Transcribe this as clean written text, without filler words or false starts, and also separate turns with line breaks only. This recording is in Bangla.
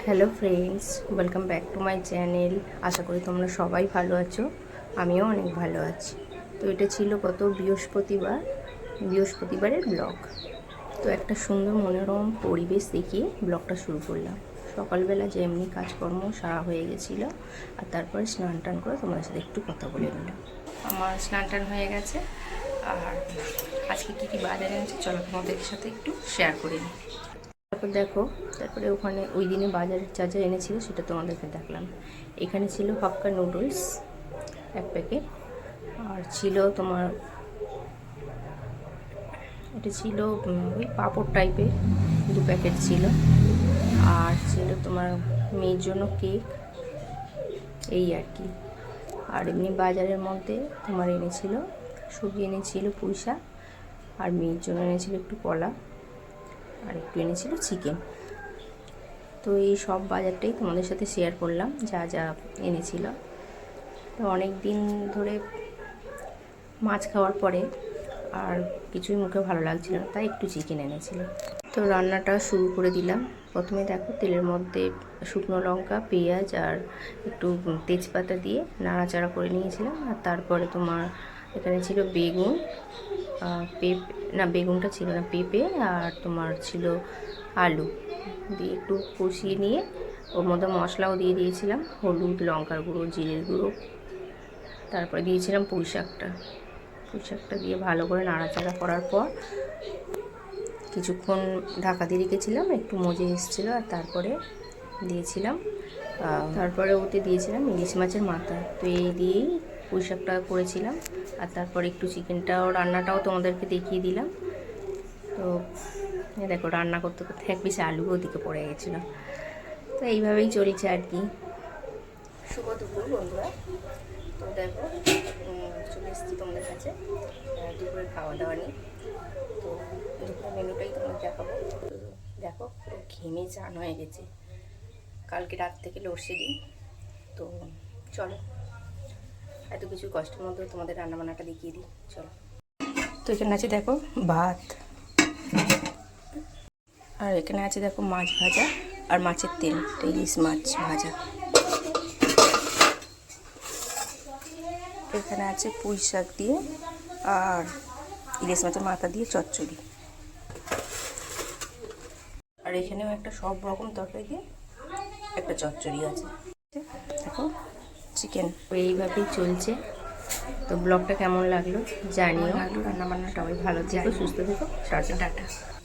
Hello friends, welcome back to my channel. আশা করি তোমরা সবাই ভালো আছো, আমিও অনেক ভালো আছি। তো এটা ছিল গত বৃহস্পতিবারের ব্লগ। তো একটা সুন্দর মনোরম পরিবেশ দেখিয়ে ব্লগটা শুরু করলাম। সকালবেলা যে এমনি কাজকর্ম সারা হয়ে গেছিলো, আর তারপরে স্নান টান করে তোমাদের সাথে একটু কথা বলে নিলাম। আমার স্নান টান হয়ে গেছে, আর আজকে কী কী বাজার এনেছে চলো তোমাদের সাথে একটু শেয়ার করে নিই। তারপরে ওখানে ওই দিনে বাজারের যা যা এনেছিল সেটা তোমাদেরকে দেখলাম। এখানে ছিল হাক্কা নুডলস 1 প্যাকেট, আর ছিল তোমার এটা ছিল ওই পাঁপড় টাইপের 2 প্যাকেট ছিল, আর ছিল তোমার মেয়ের জন্য কেক, এই আর কি। আর এমনি বাজারের মধ্যে তোমার এনেছিল সবজি, এনেছিল পুঁই শাক, আর মেয়ের জন্য এনেছিল একটু কলা, আর একটু এনেছিল চিকেন। তো এই সব বাজারটাই তোমাদের সাথে শেয়ার করলাম, যা যা এনেছিল। তো অনেক দিন ধরে মাছ খাওয়ার পরে আর কিছুই মুখে ভালো লাগছিল না, তাই একটু চিকেন এনেছিল। তো রান্নাটা শুরু করে দিলাম। প্রথমে দেখো তেলের মধ্যে শুকনো লঙ্কা, পেঁয়াজ আর একটু তেজপাতা দিয়ে নাড়াচাড়া করে নিয়েছিলাম। আর তারপরে তোমার এখানে ছিল বেগুন, বেগুনটা ছিল না, পেঁপে, আর তোমার ছিল আলু দিয়ে একটু কষিয়ে নিয়ে ওর মধ্যে মশলাও দিয়ে দিয়েছিলাম, হলুদ, লঙ্কার গুঁড়ো, জিরের গুঁড়ো। তারপরে দিয়েছিলাম পুঁই শাকটা দিয়ে ভালো করে নাড়াচাড়া করার পর কিছুক্ষণ ঢাকা দিয়ে রেখেছিলাম, একটু মজে এসেছিলো। আর তারপরে ওতে দিয়েছিলাম ইলিশ মাছের মাথা। তো এই দিয়েই পুঁই শাকটা করেছিলাম। আর তারপরে একটু রান্নাটাও তোমাদেরকে দেখিয়ে দিলাম। তো দেখো রান্না করতে করতে এক পিস আলু ওদিকে পড়ে গেছিলো। তো এইভাবেই চলছে আর কি। শুভ দুপুর বন্ধুরা। তো দেখো চলে এসেছি তোমাদের কাছে দুপুরের খাওয়া দাওয়া নিয়ে। তো দুপুরের মেনুটাই তোমাদের দেখাবো। তো দেখো পুরো ঘেমে চান হয়ে গেছে, কালকে রাত থেকে লোডশেডিং। তো চলো এত কিছু কষ্টের মধ্যে তোমাদের রান্নাবান্নাটা দেখিয়ে দিই, চলো। তো এখানে আছে দেখো ভাত, আর এখানে আছে দেখো মাছ ভাজা আর মাছের তেল, ইলিশ মাছ ভাজা। এখানে আছে পুঁই শাক দিয়ে আর ইলিশ মাছের মাথা দিয়ে চচ্চড়ি। আর এখানেও একটা সব রকম তরকারি দিয়ে একটা চচ্চড়ি আছে। দেখো চিকেন। এইভাবেই চলছে। তো ব্লগটা কেমন লাগলো জানিও। রান্নাবান্না সবাই ভালো থেকো, সুস্থ থেকো, টাটা।